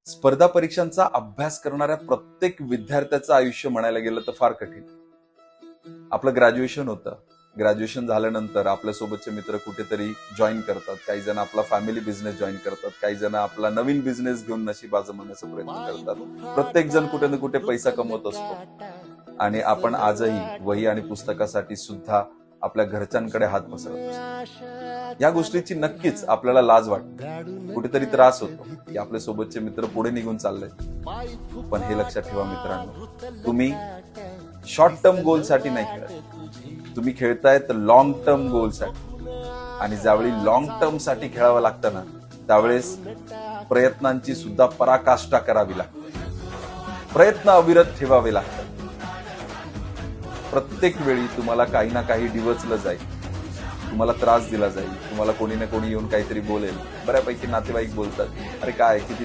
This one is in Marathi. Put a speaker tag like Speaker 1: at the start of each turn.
Speaker 1: स्पर्धा परीक्षांचा अभ्यास करणाऱ्या प्रत्येक विद्यार्थ्याचं आयुष्य म्हणायला गेलं तर फार कठीण. आपलं ग्रॅज्युएशन होतं. ग्रॅज्युएशन झाल्यानंतर आपल्यासोबतचे मित्र कुठेतरी जॉईन करतात. काही जण आपला फॅमिली बिझनेस जॉईन करतात. काही जण आपला नवीन बिझनेस घेऊन नशीब आजमावण्याचा प्रयत्न करतात. प्रत्येक जण कुठे ना कुठे पैसा कमवत असतो आणि आपण आजही वही आणि पुस्तकासाठी सुद्धा आपल्या घरच्यांकडे हात पसरत असतो. या गोष्टीची नक्कीच आपल्याला लाज वाटते, कुठेतरी त्रास होतो की आपल्या सोबतचे मित्र पुढे निघून चालले. पण हे लक्षात ठेवा मित्रांनो, तुम्ही शॉर्ट टर्म गोलसाठी नाही खेळत, तुम्ही खेळताय तर लॉंग टर्म गोलसाठी. आणि ज्यावेळी लॉंग टर्म साठी खेळावं लागतं ना, त्यावेळेस प्रयत्नांची सुद्धा पराकाष्ठा करावी लागते, प्रयत्न अविरत ठेवावे लागतात. प्रत्येक वेळी तुम्हाला काही ना काही डिवचलं जाईल, तुम्हाला त्रास दिला जाईल, तुम्हाला कोणी ना कोणी येऊन काहीतरी बोलेल. बऱ्यापैकी नातेवाईक बोलतात, अरे काय किती